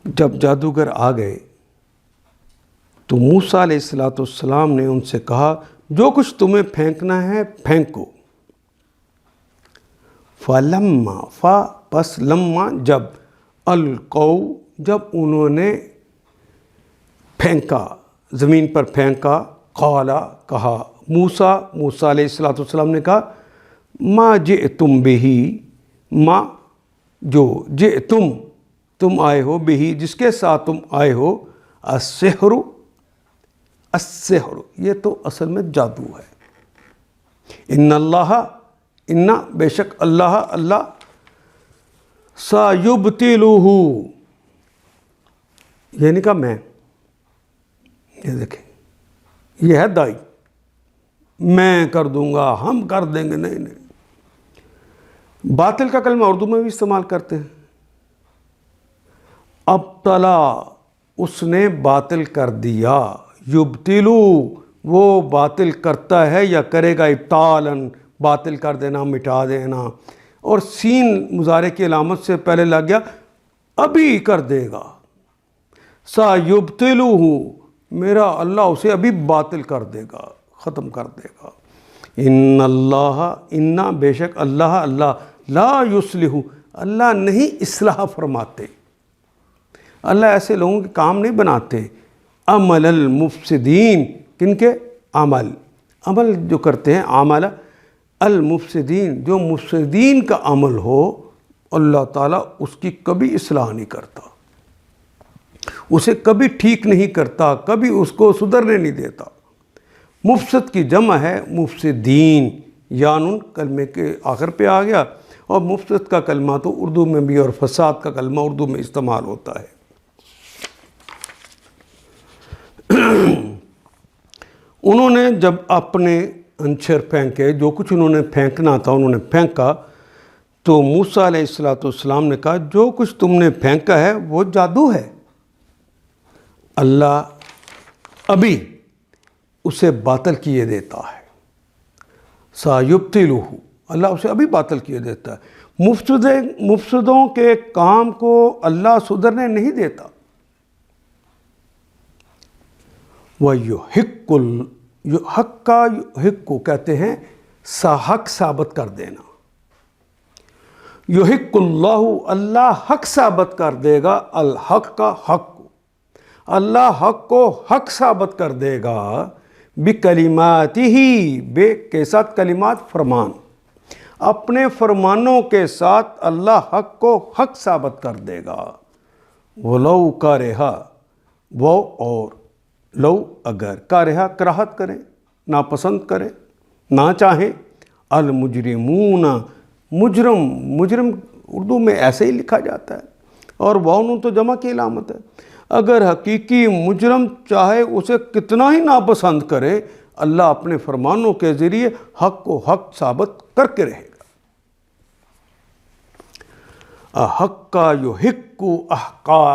جب جادوگر آ گئے تو موسیٰ علیہ السلام نے ان سے کہا جو کچھ تمہیں پھینکنا ہے پھینکو۔ فَلَمَّا پس لما جب القوا جب انہوں نے پھینکا، زمین پر پھینکا، قالا کہا، موسیٰ علیہ السلام نے کہا ما جئتم بہی، ما جو جئتم تم آئے ہو، بہی جس کے ساتھ تم آئے ہو، السحر یہ تو اصل میں جادو ہے۔ ان بے شک اللہ سیبطلہ، یہ نہیں کہا میں، یہ دیکھیں یہ ہے دائی، میں کر دوں گا، ہم کر دیں گے، نہیں۔ باطل کا کلمہ اردو میں بھی استعمال کرتے ہیں۔ ابطلا اس نے باطل کر دیا، یبطلو وہ باطل کرتا ہے یا کرے گا، ابطالاً باطل کر دینا، مٹا دینا، اور سین مضارع کی علامت سے پہلے لگ گیا ابھی کر دے گا، سیبطلہ میرا اللہ اسے ابھی باطل کر دے گا، ختم کر دے گا۔ ان بے شک اللہ لا یصلح اللہ نہیں اصلاح فرماتے، اللہ ایسے لوگوں کے کام نہیں بناتے، عمل المفسدین، کن کے عمل جو کرتے ہیں، عمل المفسدین جو مفسدین کا عمل ہو اللہ تعالیٰ اس کی کبھی اصلاح نہیں کرتا، اسے کبھی ٹھیک نہیں کرتا، کبھی اس کو سدھرنے نہیں دیتا۔ مفسد کی جمع ہے مفسدین، یانون کلمے کے آخر پہ آ گیا، اور مفسد کا کلمہ تو اردو میں بھی اور فساد کا کلمہ اردو میں استعمال ہوتا ہے۔ انہوں نے جب اپنے انچر پھینکے، جو کچھ انہوں نے پھینکنا تھا انہوں نے پھینکا، تو موسیٰ علیہ السلام نے کہا جو کچھ تم نے پھینکا ہے وہ جادو ہے، اللہ ابھی اسے باطل کیے دیتا ہے، سیبطلہ اللہ اسے ابھی باطل کیے دیتا ہے۔ مفسدوں کے کام کو اللہ سدھرنے نہیں دیتا۔ وَيُحِقُّ حق کا حق کو کہتے ہیں حق ثابت کر دینا، یحق اللہ حق ثابت کر دے گا، الحق کا حق کو اللہ حق کو حق ثابت کر دے گا، بکلماتہ بے کے ساتھ کلمات فرمان، اپنے فرمانوں کے ساتھ اللہ حق کو حق ثابت کر دے گا۔ وَلَوْ کَرِہَ وہ اور لو اگر کارہا کراہت کریں، ناپسند کریں، نہ چاہیں، المجرمون مجرم اردو میں ایسے ہی لکھا جاتا ہے، اور واؤ تو جمع کی علامت ہے، اگر حقیقی مجرم چاہے اسے کتنا ہی ناپسند کرے، اللہ اپنے فرمانوں کے ذریعے حق کو حق ثابت کر کے رہے گا۔ حق کا یحق احقا،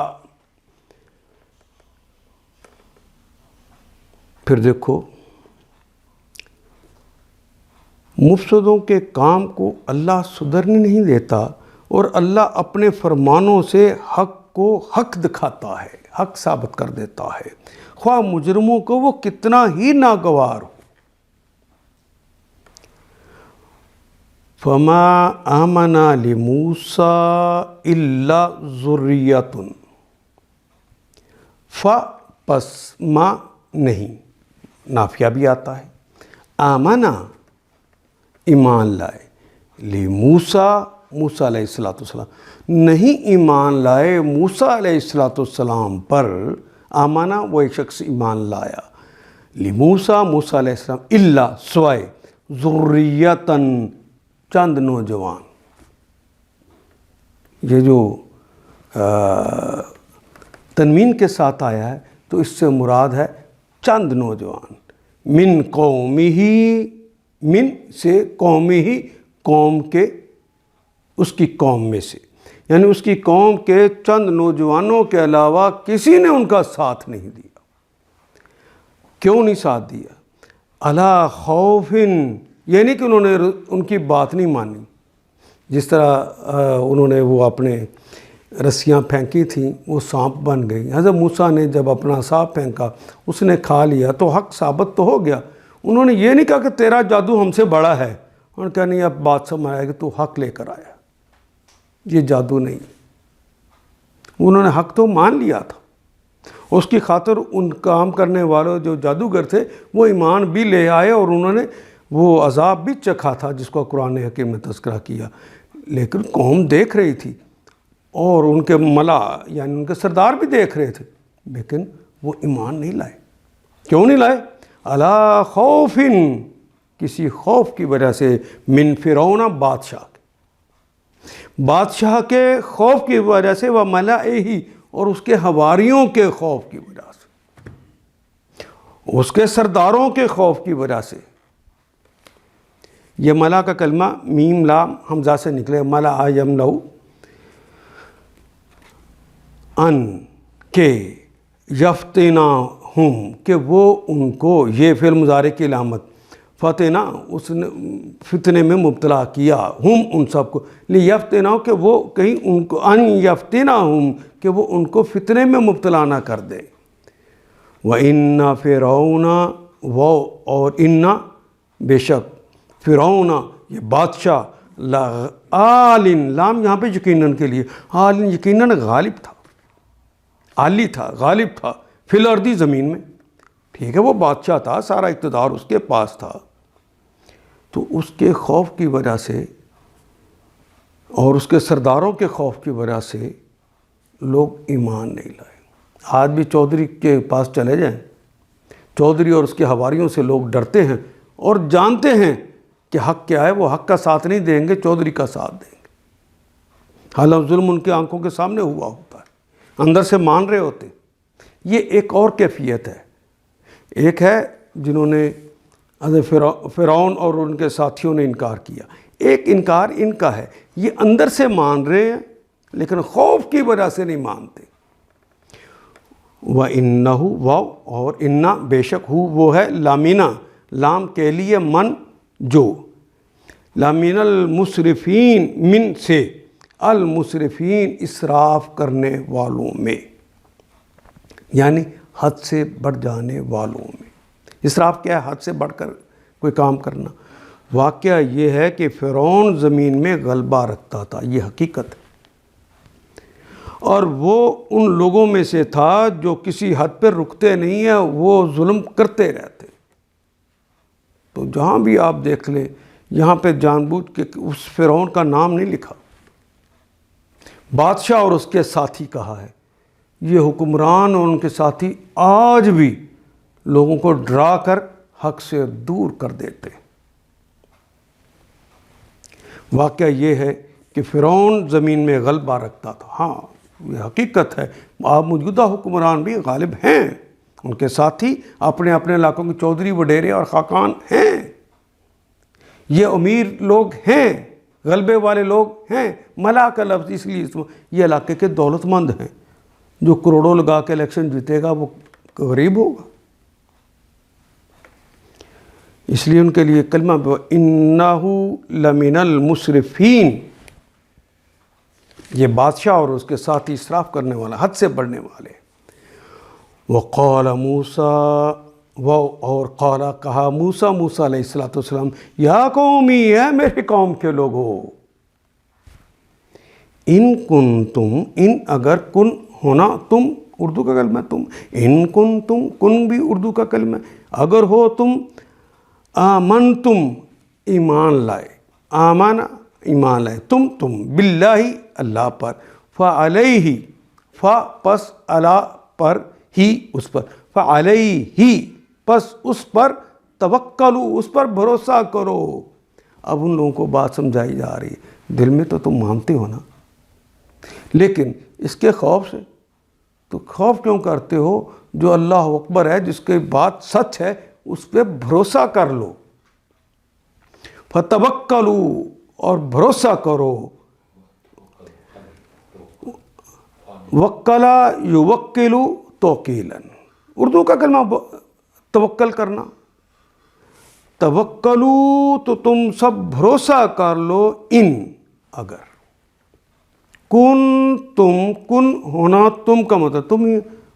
پھر دیکھو مفسدوں کے کام کو اللہ سدھرنے نہیں دیتا، اور اللہ اپنے فرمانوں سے حق کو حق دکھاتا ہے، حق ثابت کر دیتا ہے، خواہ مجرموں کو وہ کتنا ہی ناگوار ہو۔ فما آمن لموسیٰ الا ذریۃ، پس ما نہیں، نافیہ بھی آتا ہے، آمنا ایمان لائے، موسیٰ علیہ السلام نہیں ایمان لائے موسیٰ علیہ السلام پر، آمنا وہ ایک شخص ایمان لایا، موسیٰ علیہ السلام الا سوائے ذریۃً چند نوجوان، یہ جو تنوین کے ساتھ آیا ہے تو اس سے مراد ہے چند نوجوان، من قومہ، من سے قومہ قوم کے، اس کی قوم میں سے، یعنی اس کی قوم کے چند نوجوانوں کے علاوہ کسی نے ان کا ساتھ نہیں دیا۔ کیوں نہیں ساتھ دیا؟ علی خوف، یہ نہیں کہ انہوں نے ان کی بات نہیں مانی، جس طرح انہوں نے وہ اپنے رسیاں پھینکی تھیں وہ سانپ بن گئی. حضرت موسیٰ نے جب اپنا سانپ پھینکا اس نے کھا لیا تو حق ثابت تو ہو گیا. انہوں نے یہ نہیں کہا کہ تیرا جادو ہم سے بڑا ہے. انہوں نے کہا نہیں اب بات سمجھ آئے کہ تو حق لے کر آیا, یہ جادو نہیں. انہوں نے حق تو مان لیا تھا. اس کی خاطر ان کام کرنے والوں جو جادوگر تھے وہ ایمان بھی لے آئے اور انہوں نے وہ عذاب بھی چکھا تھا جس کو قرآن حکیم نے تذکرہ کیا. لیکن قوم دیکھ رہی تھی اور ان کے ملا یعنی ان کے سردار بھی دیکھ رہے تھے, لیکن وہ ایمان نہیں لائے. کیوں نہیں لائے؟ علی خوف, کسی خوف کی وجہ سے, من فرعون, بادشاہ کے خوف کی وجہ سے, وہ ملائہ, اور اس کے حواریوں کے خوف کی وجہ سے, اس کے سرداروں کے خوف کی وجہ سے. یہ ملا کا کلمہ میم لام حمزہ سے نکلے, ملا یملؤ, ان کے یفتناہم, کہ وہ ان کو, یہ فعل مضارع کی علامت, فتنہ اس نے فتنے میں مبتلا کیا, ہم ان سب کو, لیفتنہ کہ وہ کہیں ان کو, ان یفتنہم کہ وہ ان کو فتنے میں مبتلا نہ کر دے. وَإِنَّ فِرْعَوْنَ, وہ اور اِنَّ بے شک, فرعون یہ بادشاہ, لَعَالٍ, لام یہاں پہ یقیناً کے لیے, عالٍ یقیناً غالب تھا, عالی تھا, غالب تھا, فی الارض زمین میں. ٹھیک ہے وہ بادشاہ تھا, سارا اقتدار اس کے پاس تھا. تو اس کے خوف کی وجہ سے اور اس کے سرداروں کے خوف کی وجہ سے لوگ ایمان نہیں لائے. آج بھی چودھری کے پاس چلے جائیں, چودھری اور اس کے حواریوں سے لوگ ڈرتے ہیں اور جانتے ہیں کہ حق کیا ہے, وہ حق کا ساتھ نہیں دیں گے, چودھری کا ساتھ دیں گے. حالانکہ ظلم ان کے آنکھوں کے سامنے ہوا ہوتا ہے, اندر سے مان رہے ہوتے. یہ ایک اور کیفیت ہے. ایک ہے جنہوں نے فرعون اور ان کے ساتھیوں نے انکار کیا, ایک انکار ان کا ہے, یہ اندر سے مان رہے ہیں لیکن خوف کی وجہ سے نہیں مانتے. وَإِنَّهُ, واو اور اِنَّا بے شک, ہو وہ ہے لامینہ, لام کے لیے من جو, لامین المسرفین, من سے, المسرفین اسراف کرنے والوں میں, یعنی حد سے بڑھ جانے والوں میں. اسراف کیا ہے؟ حد سے بڑھ کر کوئی کام کرنا. واقعہ یہ ہے کہ فرعون زمین میں غلبہ رکھتا تھا, یہ حقیقت ہے, اور وہ ان لوگوں میں سے تھا جو کسی حد پہ رکتے نہیں ہیں, وہ ظلم کرتے رہتے. تو جہاں بھی آپ دیکھ لیں یہاں پہ جان بوجھ کے اس فرعون کا نام نہیں لکھا, بادشاہ اور اس کے ساتھی کہا ہے. یہ حکمران اور ان کے ساتھی آج بھی لوگوں کو ڈرا کر حق سے دور کر دیتے. واقعہ یہ ہے کہ فرعون زمین میں غلبہ رکھتا تھا. ہاں یہ حقیقت ہے, آپ موجودہ حکمران بھی غالب ہیں, ان کے ساتھی اپنے اپنے علاقوں کے چودھری وڈیرے اور خاقان ہیں, یہ امیر لوگ ہیں, غلبے والے لوگ ہیں. ملا کا لفظ اس لیے یہ علاقے کے دولت مند ہیں, جو کروڑوں لگا کے الیکشن جیتے گا وہ غریب ہوگا. اس لیے ان کے لیے کلمہ اِنَّهُ لَمِنَ الْمُسْرِفِينَ, یہ بادشاہ اور اس کے ساتھی اسراف کرنے والا, حد سے بڑھنے والے. وَقَالَ مُوسَىٰ, وہ اور قالا کہا موسیٰ, موسیٰ علیہ السلام, یا قومی, ہے میرے قوم کے لوگو, ان کنتم, ان اگر, کن ہونا تم اردو کا کلمہ تم, ان کنتم, کن بھی اردو کا کلمہ, اگر ہو تم, آمنتم ایمان لائے, آمانا ایمان لائے, تم باللہ اللہ پر, فعلیہ, فا پس علا پر, ہی اس پر, فعلیہ پس اس پر, توکلو اس پر بھروسہ کرو. اب ان لوگوں کو بات سمجھائی جا رہی ہے, دل میں تو تم مانتے ہو نا, لیکن اس کے خوف سے, تو خوف کیوں کرتے ہو؟ جو اللہ اکبر ہے, جس کی بات سچ ہے, اس پہ بھروسہ کر لو. فتوکلوا, اور بھروسہ کرو. وکلا یوکلو توکیلاً, اردو کا کلمہ توکل کرنا. توکلو تو تم سب بھروسہ کر لو, ان اگر, کن ہونا تم کا مطلب تم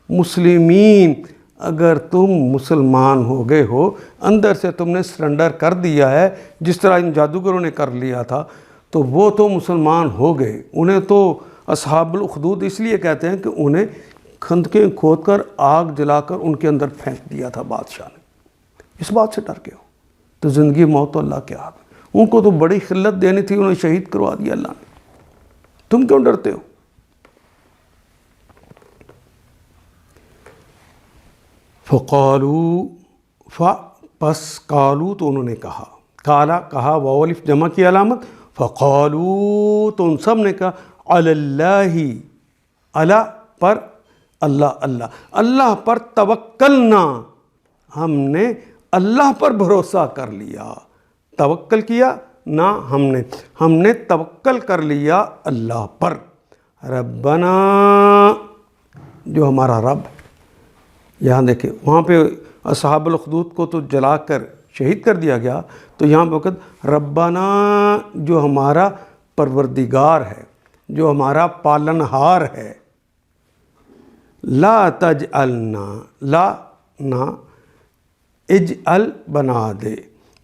مسلمین، اگر تم مسلمان ہو گئے ہو، اندر سے تم نے سرنڈر کر دیا ہے جس طرح ان جادوگروں نے کر لیا تھا، تو وہ تو مسلمان ہو گئے۔ انہیں تو اصحاب الاخدود اس لیے کہتے ہیں کہ انہیں خندقیں کھود کر آگ جلا کر ان کے اندر پھینک دیا تھا بادشاہ نے۔ اس بات سے ڈر کے ہو تو زندگی موت تو اللہ کے ہاتھ میں۔ ان کو تو بڑی خلت دینی تھی، انہیں شہید کروا دیا اللہ نے، تم کیوں ڈرتے ہو؟ پس قالو تو انہوں نے کہا، کہا واو الف جمع کی علامت، فقالو تو ان سب نے کہا علی اللہ، اللہ پر، اللہ پر توکلنا، ہم نے اللہ پر بھروسہ کر لیا۔ توکل کیا نہ ہم نے توکل کر لیا اللہ پر۔ ربنا، جو ہمارا رب ہے۔ یہاں دیکھیں وہاں پہ اصحاب الاخدود کو تو جلا کر شہید کر دیا گیا، تو یہاں پہ وقت ربنا، جو ہمارا پروردگار ہے، جو ہمارا پالنہار ہے، لا تجعلنا، لا نہ، اجعل بنا دے،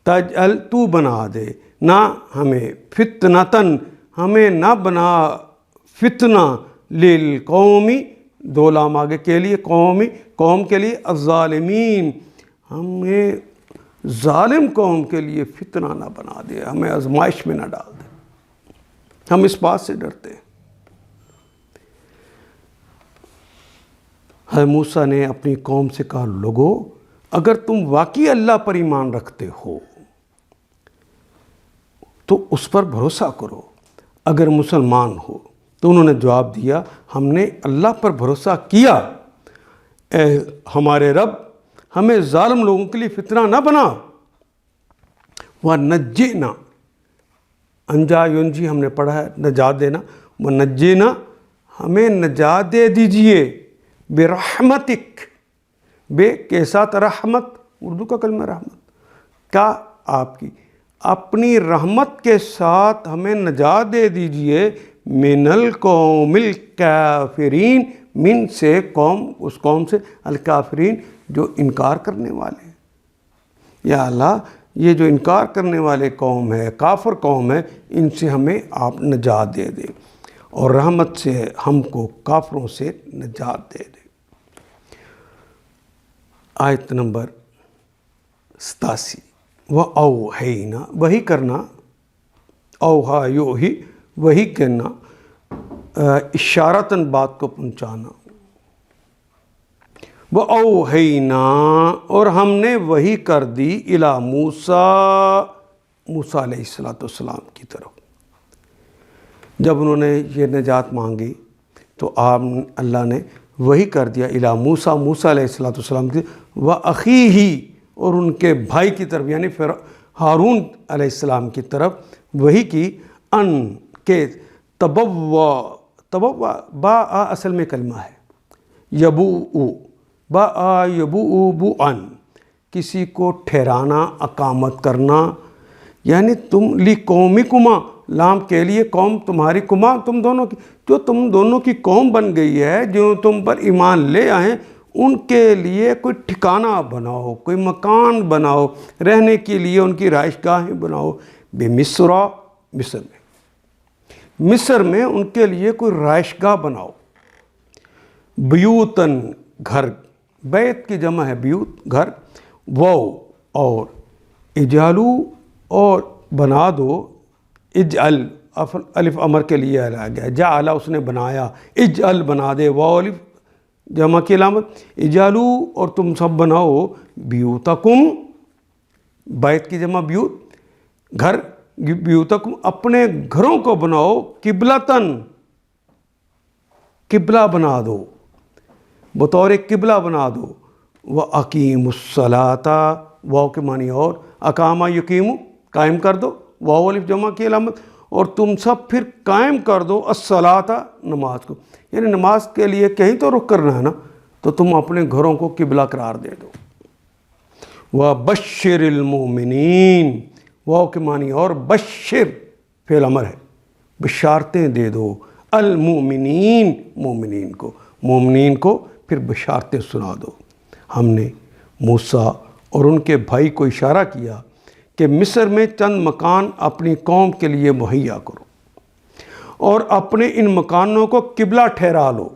تجعل تو بنا دے، نہ ہمیں، فتنتن ہمیں نہ بنا فتنہ، للقومی، دو لام آگے کے لیے، قوم کے لیے، الظالمین ہمیں ظالم قوم کے لیے فتنہ نہ بنا دے، ہمیں آزمائش میں نہ ڈال دے۔ ہم اس بات سے ڈرتے ہیں۔ حضرت موسیٰ نے اپنی قوم سے کہا، لوگو اگر تم واقعی اللہ پر ایمان رکھتے ہو تو اس پر بھروسہ کرو، اگر مسلمان ہو۔ تو انہوں نے جواب دیا، ہم نے اللہ پر بھروسہ کیا، اے ہمارے رب ہمیں ظالم لوگوں کے لیے فتنہ نہ بنا۔ وَنَجِّنَا، انجا ینجی ہم نے پڑھا ہے نجات دینا، وَنَجِّنَا ہمیں نجات دے دیجئے، برحمتک، بے کے ساتھ رحمت، اردو کا کلمہ رحمت، کا آپ کی، اپنی رحمت کے ساتھ ہمیں نجات دے دیجئے، من القوم الکافرین، من سے قوم، اس قوم سے، الکافرین جو انکار کرنے والے ہیں۔ یا اللہ یہ جو انکار کرنے والے قوم ہے، کافر قوم ہے، ان سے ہمیں آپ نجات دے دیں، اور رحمت سے ہم کو کافروں سے نجات دے دیں۔ آیت نمبر 87، وَأَوْحَيْنَا، وہی کرنا، اوہا یوہی، وہی کرنا، اشارتاً بات کو پہنچانا۔ وَأَوْحَيْنَا، اور ہم نے وحی کر دی، اِلیٰ موسیٰ علیہ السلام کی طرف۔ جب انہوں نے یہ نجات مانگی تو اللہ نے وحی کر دیا اِلیٰ موسیٰ علیہ السلام کی، وَأَخِیہِ، اور ان کے بھائی کی طرف، یعنی پھر ہارون علیہ السلام کی طرف وحی کی، ان کے تبوا با اصل میں کلمہ ہے، یبوء، با یبوء بوءن، کسی کو ٹھہرانا، اقامت کرنا، یعنی تم لقومکما، لام کے لیے، قوم تمہاری، کما تم دونوں کی، جو تم دونوں کی قوم بن گئی ہے، جو تم پر ایمان لے آئیں، ان کے لیے کوئی ٹھکانہ بناؤ، کوئی مکان بناؤ، رہنے کے لیے ان کی رہائش گاہیں بناؤ، بمصر، مصر میں ان کے لیے کوئی رہائش گاہ بناؤ، بیوتن، گھر، بیت کی جمع ہے بیوت، گھر، وہ، اور اجالو، اور بنا دو، اجعل، الف امر کے لیے آ گیا، جعل اس نے بنایا، اجعل بنا دے، وہ الف جمع کی علامت، اجالو، اور تم سب بناؤ، بیوتکم، بیت کی جمع بیوت، گھر، بیوتکم، اپنے گھروں کو بناؤ، قبلتن، قبلہ بنا دو، بطور قبلہ بنا دو، وَأَقِیمُوا الصَّلَاةَ، واو کے معنی اور، اقامہ یقیمو، قائم کر دو، واو الف جمع کی علامت، اور تم سب پھر قائم کر دو، الصلاۃ، نماز کو، یعنی نماز کے لیے کہیں تو رخ کرنا ہے نا، تو تم اپنے گھروں کو قبلہ قرار دے دو۔ وَبَشِّرِ الْمُؤْمِنِينَ، واو کے معنی اور، بشر فعل امر ہے، بشارتیں دے دو، المؤمنین، مومنین کو پھر بشارتیں سنا دو۔ ہم نے موسیٰ اور ان کے بھائی کو اشارہ کیا کہ مصر میں چند مکان اپنی قوم کے لیے مہیا کرو اور اپنے ان مکانوں کو قبلہ ٹھہرا لو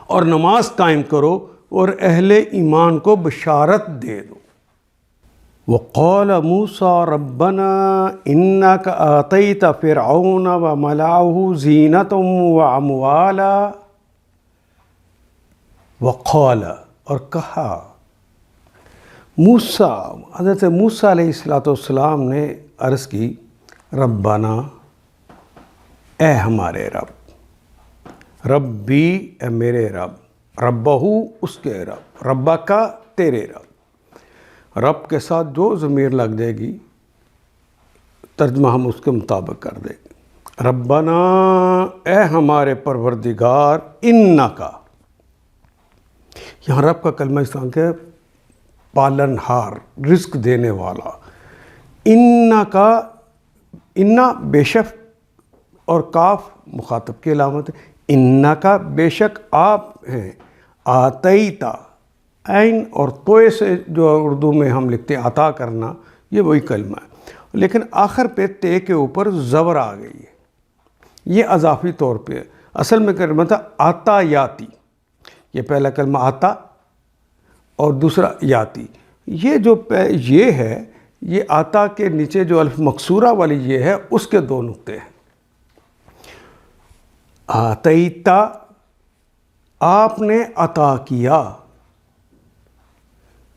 اور نماز قائم کرو اور اہل ایمان کو بشارت دے دو۔ وقال موسیٰ ربنا انک آتیت فرعون وملأہ زینۃ واموالا، وقال اور کہا موسیٰ، حضرت موسیٰ علیہ السلام نے عرض کی ربنا، اے ہمارے رب، ربی اے میرے رب، ربہ اس کے رب، ربہ کا تیرے رب، رب کے ساتھ جو ضمیر لگ جائے گی ترجمہ ہم اس کے مطابق کر دیں گے۔ ربنا اے ہمارے پروردگار، انکا، یہاں رب کا کلمہ استعمال ہے پالن ہار، رزق دینے والا۔ انکا، انا بے شک اور کاف مخاطب کی علامت ہے، انکا بے شک آپ ہیں، آتیتا، عین اور توئے سے جو اردو میں ہم لکھتے ہیں عطا کرنا، یہ وہی کلمہ ہے، لیکن آخر پہ تے کے اوپر زبر آ گئی ہے، یہ اضافی طور پہ ہے۔ اصل میں کلمہ تھا آتا یاتی، یہ پہلا کلمہ آتا اور دوسرا یاتی، یہ جو یہ ہے، یہ آتا کے نیچے جو الف مکسورہ والی یہ ہے اس کے دو نقطے ہیں۔ آتیتا، آپ نے عطا کیا،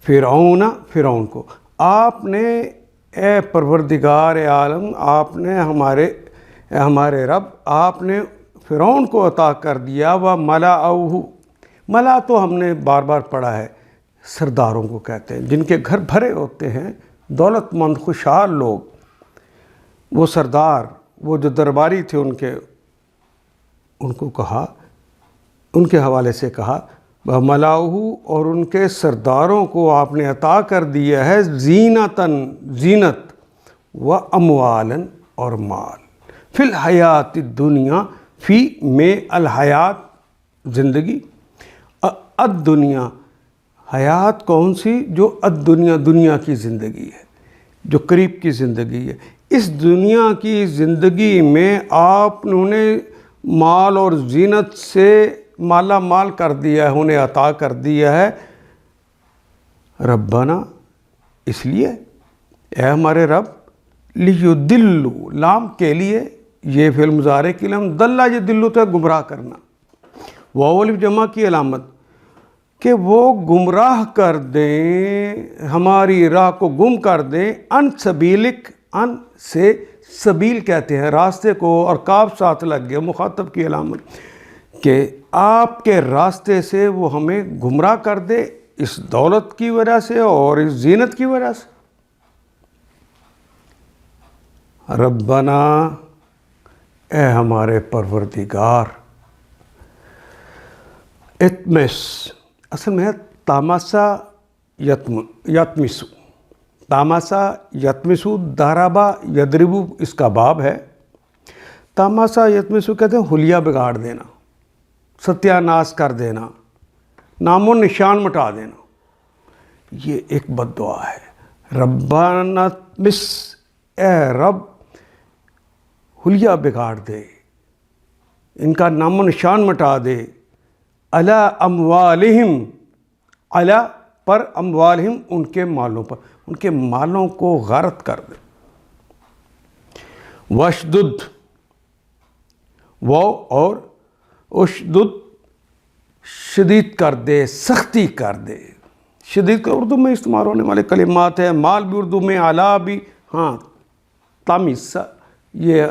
فرعون کو، آپ نے اے پروردگار عالم، آپ نے ہمارے رب، آپ نے فرعون کو عطا کر دیا، وملأہ، ملا تو ہم نے بار بار پڑھا ہے، سرداروں کو کہتے ہیں جن کے گھر بھرے ہوتے ہیں، دولت مند خوشحال لوگ، وہ سردار، وہ جو درباری تھے ان کو کہا، ان کے حوالے سے کہا وملأہ، اور ان کے سرداروں کو آپ نے عطا کر دیا ہے زینتاً، زینت، و اموالاً اور مال، فی الحیات الدنیا، فی میں الحیات زندگی، الدنیا حیات کون سی؟ جو الدنیا دنیا کی زندگی ہے، جو قریب کی زندگی ہے، اس دنیا کی زندگی میں آپ نے مال اور زینت سے مالا مال کر دیا ہے، انہیں عطا کر دیا ہے۔ ربنا، اس لیے اے ہمارے رب، لیدلوا، لام کے لیے، یہ فعل مضارع کی لام، دلہ یہ دلو تو ہے گمراہ کرنا، واو الف جمع کی علامت، کہ وہ گمراہ کر دیں، ہماری راہ کو گم کر دیں، ان سبیلک، ان سے سبیل کہتے ہیں راستے کو، اور کاف ساتھ لگ گیا مخاطب کی علامت، کہ آپ کے راستے سے وہ ہمیں گمراہ کر دے اس دولت کی وجہ سے اور اس زینت کی وجہ سے۔ ربنا، اے ہمارے پروردگار، اتمس، اصل میں ہے تاماسا یتمسو، تاماسا یتمسو، دارابا یدربو اس کا باب ہے۔ تاماسا یتمسو کہتے ہیں حلیہ بگاڑ دینا، ستیہ ناش کر دینا، نام و نشان مٹا دینا، یہ ایک بد دعا ہے۔ ربنا مس، اے رب حلیہ بگاڑ دے، ان کا نام و نشان مٹا دے، علی اموالہم، علی پر، اموالہم ان کے مالوں پر، ان کے مالوں کو غارت کر دے۔ وشدد، واو اور اشدد، شدید کر دے، سختی کر دے، شدید کا اردو میں استعمال ہونے والے کلمات ہیں، مال بھی اردو میں، اعلیٰ بھی، ہاں تامیسا، یہ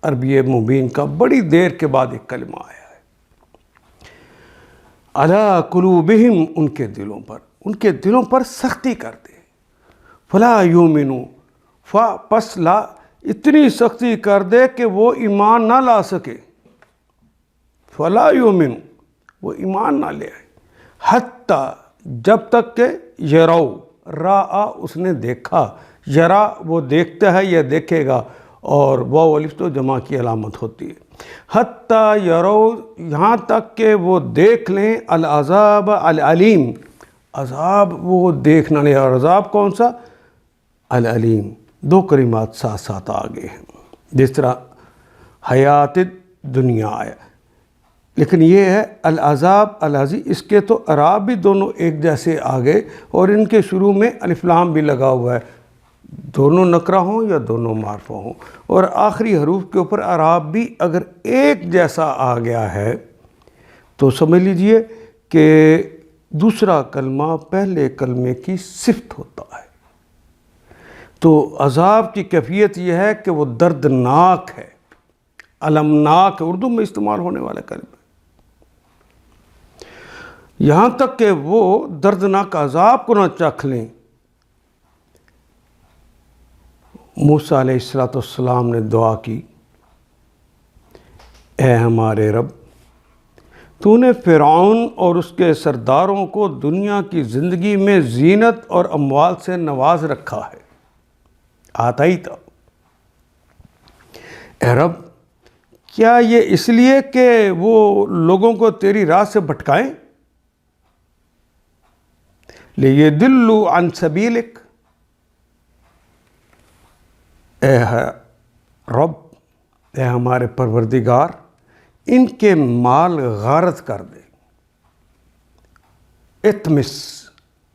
عربی مبین کا بڑی دیر کے بعد ایک کلمہ آیا ہے۔ علی قلوبہم، ان کے دلوں پر سختی کر دے، فلا یؤمنوا، پس لا، اتنی سختی کر دے کہ وہ ایمان نہ لا سکے، فلا یؤمنوا، وہ ایمان نہ لے آئے، حتیٰ، جب تک کہ یرو، را اس نے دیکھا، یرا وہ دیکھتا ہے یا دیکھے گا، اور واو الف تو جمع کی علامت ہوتی ہے۔ حتیٰ یرو، یہاں تک کہ وہ دیکھ لیں، العذاب العلیم، عذاب وہ دیکھنا نہیں، اور عذاب کون سا؟ العلیم۔ دو کلمات ساتھ ساتھ آگے ہیں، جس طرح حیات دنیا آیا، لیکن یہ ہے العذاب العزیز، اس کے تو اعراب بھی دونوں ایک جیسے آگے، اور ان کے شروع میں الف لام بھی لگا ہوا ہے، دونوں نکرہ ہوں یا دونوں معرفہ ہوں، اور آخری حروف کے اوپر اعراب بھی اگر ایک جیسا آ گیا ہے تو سمجھ لیجئے کہ دوسرا کلمہ پہلے کلمے کی صفت ہوتا ہے۔ تو عذاب کی کیفیت یہ ہے کہ وہ دردناک ہے، المناک ہے، اردو میں استعمال ہونے والا کلمہ، یہاں تک کہ وہ دردناک عذاب کو نہ چکھ لیں۔ موسیٰ علیہ السلام نے دعا کی، اے ہمارے رب، تو نے فرعون اور اس کے سرداروں کو دنیا کی زندگی میں زینت اور اموال سے نواز رکھا ہے، آتا ہی تھا، اے رب کیا یہ اس لیے کہ وہ لوگوں کو تیری راہ سے بھٹکائیں؟ لِيَضِلُّوا عَن سَبِيلِكَ، اے رب، اے ہمارے پروردگار، ان کے مال غارت کر دے، اطمس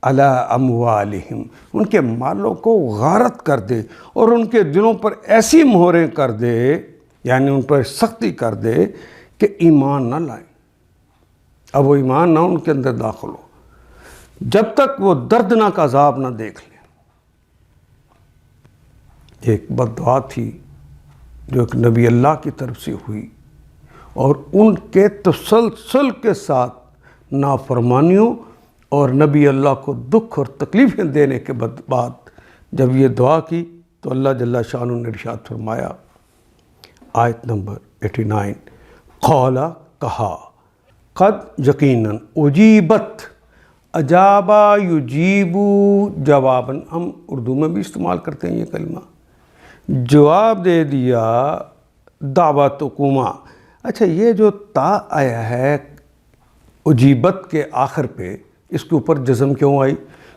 علی اموالہم، ان کے مالوں کو غارت کر دے، اور ان کے دلوں پر ایسی مہریں کر دے، یعنی ان پر سختی کر دے کہ ایمان نہ لائیں، اب وہ ایمان نہ ان کے اندر داخل ہو جب تک وہ دردناک عذاب نہ دیکھ لیں۔ ایک بد دعا تھی جو ایک نبی اللہ کی طرف سے ہوئی، اور ان کے تسلسل کے ساتھ نافرمانیوں اور نبی اللہ کو دکھ اور تکلیفیں دینے کے بعد جب یہ دعا کی تو اللہ جل شانہ نے ارشاد فرمایا، آیت نمبر 89، قال، کہا، قد یقیناً، اجیبت، اجابا یجیبو جواباً، ہم اردو میں بھی استعمال کرتے ہیں یہ کلمہ، جواب دے دیا دعوتکما۔ اچھا، یہ جو تا آیا ہے اجیبت کے آخر پہ، اس کے اوپر جزم کیوں آئی؟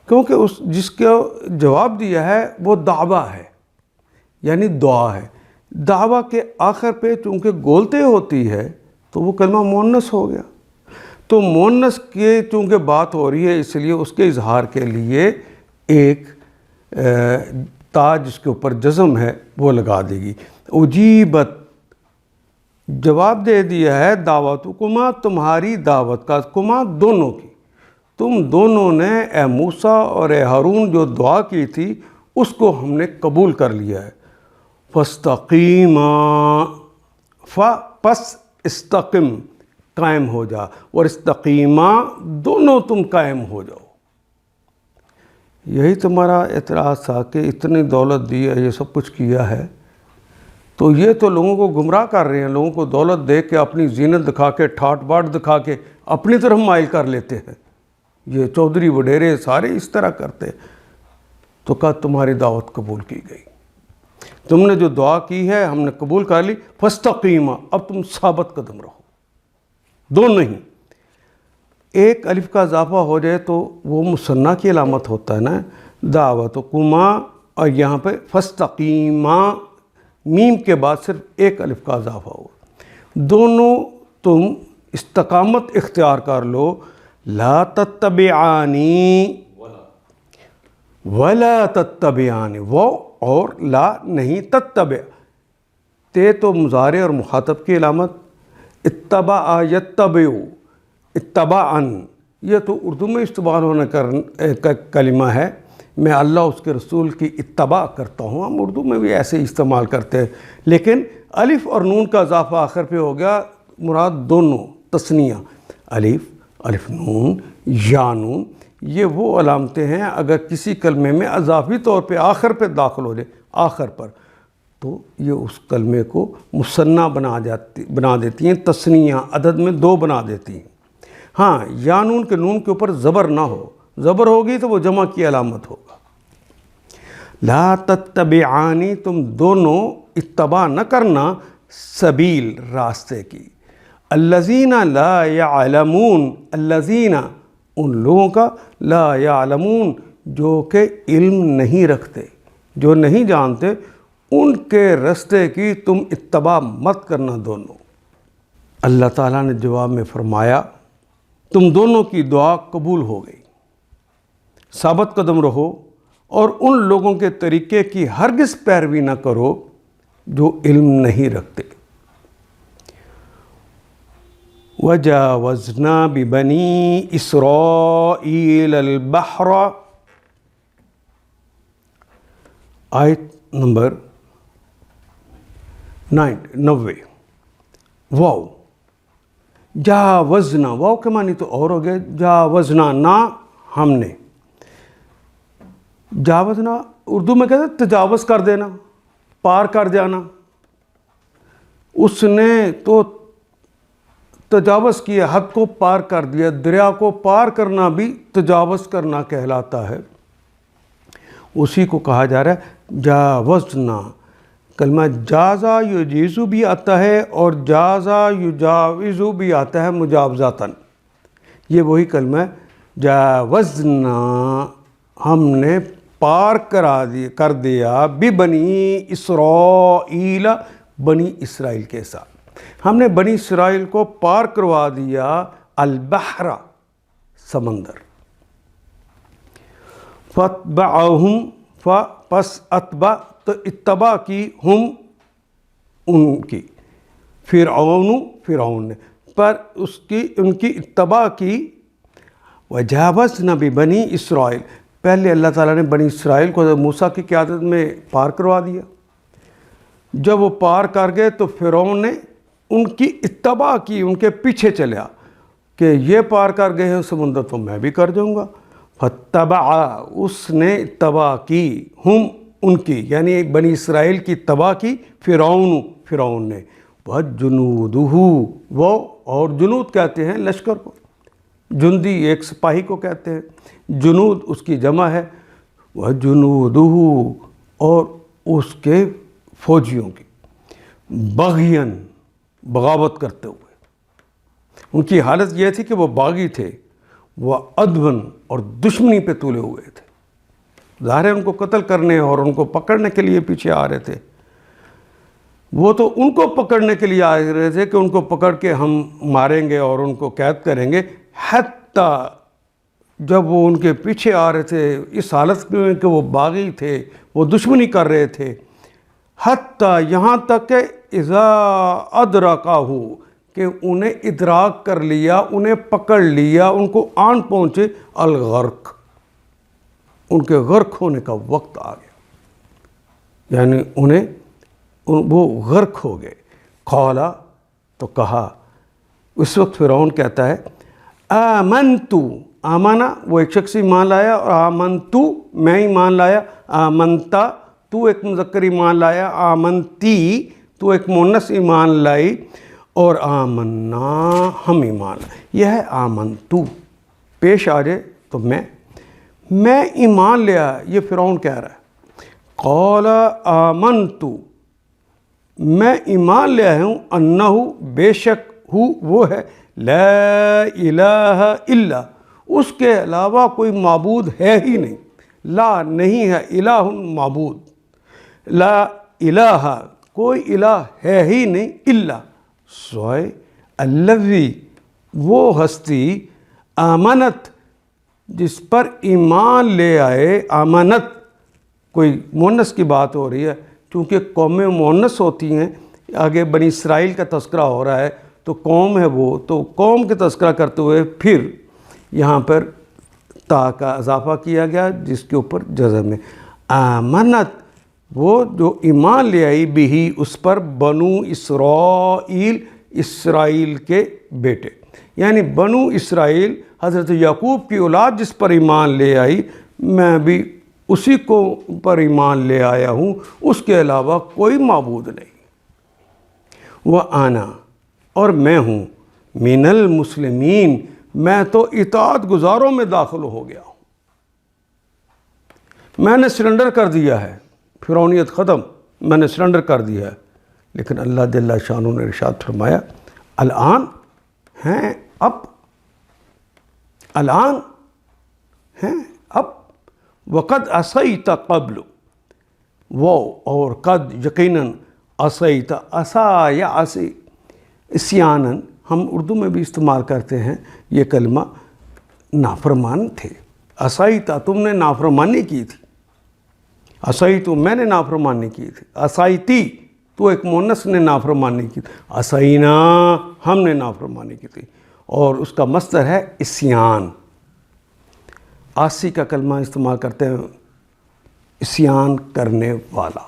کیونکہ اس جس کا جواب دیا ہے وہ دعویٰ ہے، یعنی دعا ہے، دعویٰ کے آخر پہ چونکہ گولتے ہوتی ہے تو وہ کلمہ مؤنث ہو گیا، تو مؤنث کے چونکہ بات ہو رہی ہے اس لیے اس کے اظہار کے لیے ایک تا جس کے اوپر جزم ہے وہ لگا دے گی۔ اجیبت، جواب دے دیا ہے دعوتکما، تمہاری دعوت کا، کما دونوں کی، تم دونوں نے اے موسیٰ اور اے ہارون جو دعا کی تھی اس کو ہم نے قبول کر لیا ہے۔ فاستقیما، پس استقم، قائم ہو جا، اور استقیما، دونوں تم قائم ہو جاؤ۔ یہی تمہارا اعتراض تھا کہ اتنی دولت دی ہے، یہ سب کچھ کیا ہے، تو یہ تو لوگوں کو گمراہ کر رہے ہیں، لوگوں کو دولت دے کے اپنی زینت دکھا کے ٹھاٹ باٹ دکھا کے اپنی طرف مائل کر لیتے ہیں، یہ چودھری وڈیرے سارے اس طرح کرتے۔ تو کہا تمہاری دعوت قبول کی گئی، تم نے جو دعا کی ہے ہم نے قبول کر لی، فاستقیما، اب تم ثابت قدم رہو، دو نہیں، ایک الف کا اضافہ ہو جائے تو وہ مثنیٰ کی علامت ہوتا ہے نا، دعوتکما، اور یہاں پہ فاستقیما، میم کے بعد صرف ایک الف کا اضافہ ہو، دونوں تم استقامت اختیار کر لو، لا تتبعانی ولا تتبعانی، وہ اور لا نہیں، تتبع، تے تو مضارع اور مخاطب کی علامت، اتبع یتبع، اتبعن، یہ تو اردو میں استعمال ہونے کا کلمہ ہے، میں اللہ اس کے رسول کی اتباع کرتا ہوں، ہم اردو میں بھی ایسے استعمال کرتے ہیں، لیکن الف اور نون کا اضافہ آخر پہ ہو گیا، مراد دونوں تثنیہ، الف نون، یا نون، یہ وہ علامتیں ہیں اگر کسی کلمے میں اضافی طور پہ آخر پہ داخل ہو جائے، آخر پر، تو یہ اس کلمے کو مثنیٰ بنا دیتی ہیں، تثنیہ عدد میں دو بنا دیتی ہیں۔ ہاں، یا نون کے نون کے اوپر زبر نہ ہو، زبر ہوگی تو وہ جمع کی علامت ہوگا۔ لا تتبعانی، تم دونوں اتباع نہ کرنا سبیل راستے کی. الذین لا یعلمون، الذین ان لوگوں کا، لا یعلمون جو کہ علم نہیں رکھتے، جو نہیں جانتے، ان کے راستے کی تم اتباع مت کرنا دونوں. اللہ تعالیٰ نے جواب میں فرمایا تم دونوں کی دعا قبول ہو گئی، ثابت قدم رہو اور ان لوگوں کے طریقے کی ہرگز پیروی نہ کرو جو علم نہیں رکھتے. وَجَاوَزْنَا بِبَنِي إِسْرَائِيلَ الْبَحْرَ، آیت نمبر 90. واو جاوزنا، واو کے معنی تو اور ہو گئے. جاوزنا نہ ہم نے، جاوزنا اردو میں کہتے ہیں تجاوز کر دینا، پار کر جانا. اس نے تو تجاوز کیا، حد کو پار کر دیا. دریا کو پار کرنا بھی تجاوز کرنا کہلاتا ہے. اسی کو کہا جا رہا ہے جاوزنا. کلمہ جازا یجیزو بھی آتا ہے اور جازا یجاوزو بھی آتا ہے مجاوزاتن. یہ وہی کلمہ ہے. جاوزنا ہم نے پار کر دیا بنی اسرائیل، بنی اسرائیل کے ساتھ. ہم نے بنی اسرائیل کو پار کروا دیا البحر، سمندر. فَاتْبَعَهُمْ پس اتبع تو اتباع کی، ہم ان کی، فرعون نے پر ان کی اتباع کی. وَجَاوَزْنَا بِبَنِي اسرائیل، پہلے اللہ تعالیٰ نے بنی اسرائیل کو موسیٰ کی قیادت میں پار کروا دیا. جب وہ پار کر گئے تو فرعون نے ان کی اتباع کی، ان کے پیچھے چلیا کہ یہ پار کر گئے ہیں سمندر تو میں بھی کر جاؤں گا. فَاتَّبَعَ اس نے اتباع کی، ہم ان کی یعنی بنی اسرائیل کی اتباع کی فرعون نے. وَجُنُودُهُ وہ اور جنود کہتے ہیں لشکر کو، جندی ایک سپاہی کو کہتے ہیں، جنود اس کی جمع ہے. وَجُنُودُهُ اور اس کے فوجیوں کی، بغین بغاوت کرتے ہوئے. ان کی حالت یہ تھی کہ وہ باغی تھے، وہ عدوًا اور دشمنی پہ تولے ہوئے تھے. ظاہر ہے ان کو قتل کرنے اور ان کو پکڑنے کے لیے پیچھے آ رہے تھے. وہ تو ان کو پکڑنے کے لیے آ رہے تھے کہ ان کو پکڑ کے ہم ماریں گے اور ان کو قید کریں گے. حتیٰ جب وہ ان کے پیچھے آ رہے تھے اس حالت میں کہ وہ باغی تھے، وہ دشمنی کر رہے تھے، حتیٰ یہاں تک کہ اذا ادرکہ کہ انہیں ادراک کر لیا، انہیں پکڑ لیا، ان کو آن پہنچے الغرق، ان کے غرق ہونے کا وقت آ گیا، یعنی وہ غرق ہو گئے. قالا تو کہا، اس وقت فرعون کہتا ہے آمنتو، آمنا وہ ایک شخص ایمان لایا، اور آمنتو میں ایمان لایا. آمنتا تو ایک مذکر ایمان لایا، آمنتی تو ایک مؤنث ایمان لائی، اور آمنا ہم ایمان لائے. یہ ہے آمنتو، پیش آ جائے تو میں ایمان لیا، یہ فرعون کہہ رہا ہے. قال آمنتو میں ایمان لیا ہوں، انہو بے شک وہ ہے، لا الہ الا اس کے علاوہ کوئی معبود ہے ہی نہیں. لا نہیں ہے، الہ معبود، لا الہ کوئی الہ ہے ہی نہیں، الا سوائے الذی وہ ہستی آمنت جس پر ایمان لے آئے. آمنت کوئی مؤنث کی بات ہو رہی ہے، چونکہ قومیں مؤنث ہوتی ہیں. آگے بنی اسرائیل کا تذکرہ ہو رہا ہے تو قوم ہے وہ، تو قوم کے تذکرہ کرتے ہوئے پھر یہاں پر تا کا اضافہ کیا گیا جس کے اوپر جزم ہے. آمنت وہ جو ایمان لے آئی، بھی اس پر بنو اسرائیل اسرائیل کے بیٹے، یعنی بنو اسرائیل حضرت یعقوب کی اولاد جس پر ایمان لے آئی، میں بھی اسی کو پر ایمان لے آیا ہوں، اس کے علاوہ کوئی معبود نہیں. وَأَنَا اور میں ہوں، من المسلمین میں تو اطاعت گزاروں میں داخل ہو گیا ہوں. میں نے سرنڈر کر دیا ہے، فرعونیت ختم، میں نے سرنڈر کر دیا ہے. لیکن اللہ جل شانہ نے ارشاد فرمایا الآن ہیں اب، الآن ہیں اب، وقد عصیت قبل، وہ اور قد یقیناً، عصیت عصا یا عصی عصیاناً ہم اردو میں بھی استعمال کرتے ہیں یہ کلمہ، نافرمان تھے. عصیت تم نے نافرمانی کی تھی، عصیت میں نے نافرمانی کی تھی، عصیتی تو ایک مؤنث نے نافرمانی کی تھی، عصینا ہم نے نافرمانی کی تھی. اور اس کا مصدر ہے عصیان. عاصی کا کلمہ استعمال کرتے ہیں عصیان کرنے والا،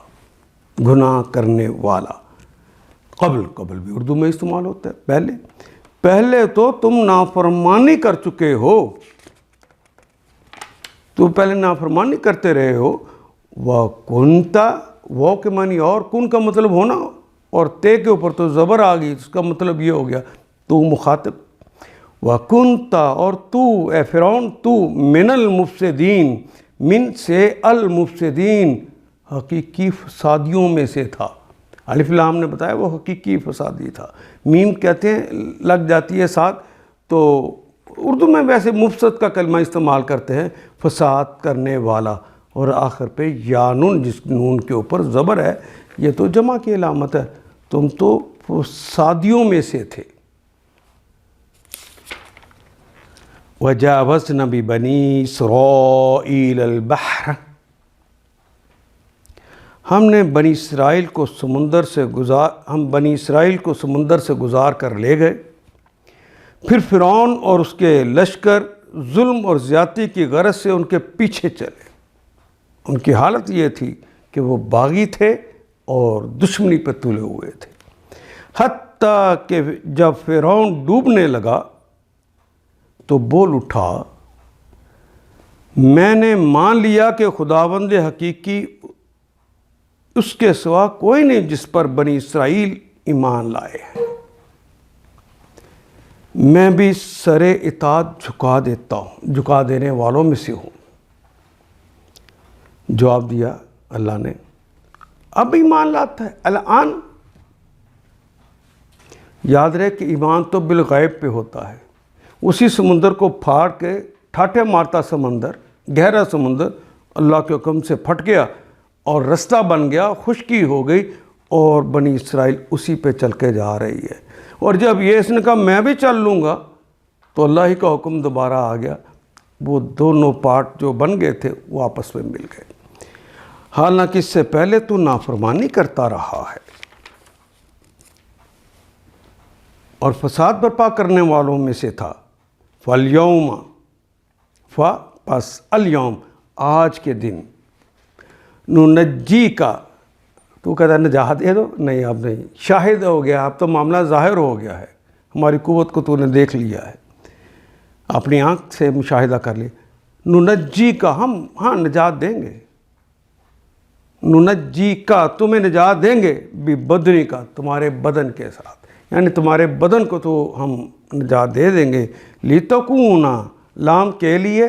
گناہ کرنے والا. قبل بھی اردو میں استعمال ہوتا ہے. پہلے تو تم نافرمانی کر چکے ہو، تو پہلے نافرمانی کرتے رہے ہو. وَكُنْتَ، وہ کے معنی اور، کن کا مطلب ہونا، اور تے کے اوپر تو زبر آ گئی، اس کا مطلب یہ ہو گیا تو مخاطب. وَكُنْتَ، اور تو اے فرعون، تو من المفسدین، من سے المفسدین، حقیقی فسادیوں میں سے تھا. الف لام نے بتایا وہ حقیقی فسادی تھا. میم کہتے ہیں لگ جاتی ہے ساتھ، تو اردو میں ویسے مفسد کا کلمہ استعمال کرتے ہیں، فساد کرنے والا. اور آخر پہ یا نون، جس نون کے اوپر زبر ہے، یہ تو جمع کی علامت ہے. تم تو فسادیوں میں سے تھے. وَجَاوَزْنَا بِبَنِي إِسْرَائِيلَ الْبَحْرَ، ہم بنی اسرائیل کو سمندر سے گزار کر لے گئے. پھر فرعون اور اس کے لشکر ظلم اور زیادتی کی غرض سے ان کے پیچھے چلے. ان کی حالت یہ تھی کہ وہ باغی تھے اور دشمنی پہ تلے ہوئے تھے. حتیٰ کہ جب فرعون ڈوبنے لگا تو بول اٹھا، میں نے مان لیا کہ خداوند حقیقی اس کے سوا کوئی نہیں جس پر بنی اسرائیل ایمان لائے ہیں. میں بھی سر اطاعت جھکا دیتا ہوں، جھکا دینے والوں میں سے ہوں. جواب دیا اللہ نے، اب ایمان لاتا ہے. الآن یاد رہے کہ ایمان تو بالغیب پہ ہوتا ہے. اسی سمندر کو پھاڑ کے ٹھاٹھے مارتا سمندر، گہرا سمندر اللہ کے حکم سے پھٹ گیا اور رستہ بن گیا، خشکی ہو گئی، اور بنی اسرائیل اسی پہ چل کے جا رہی ہے. اور جب یہ اس نے کہا میں بھی چل لوں گا، تو اللہ ہی کا حکم دوبارہ آ گیا. وہ دونوں پارٹ جو بن گئے تھے وہ آپس میں مل گئے. حالانکہ اس سے پہلے تو نافرمانی کرتا رہا ہے اور فساد برپا کرنے والوں میں سے تھا. فَالْيَوْمَ، پس اليوم، آج کے دن، نُنَجِّی کا، تو کہتا ہے نجات دے دو، نہیں اب نہیں، شاہد ہو گیا، اب تو معاملہ ظاہر ہو گیا ہے، ہماری قوت کو تو نے دیکھ لیا ہے، اپنی آنکھ سے مشاہدہ کر لیا. نُنَجِّی کا، ہم ہاں نجات دیں گے. نُنَجِّی کا، تمہیں نجات دیں گے، بِبَدْنِ کا، تمہارے بدن کے ساتھ، یعنی تمہارے بدن کو تو ہم نجات دے دیں گے. لِتَکُونَ، لام کے لیے،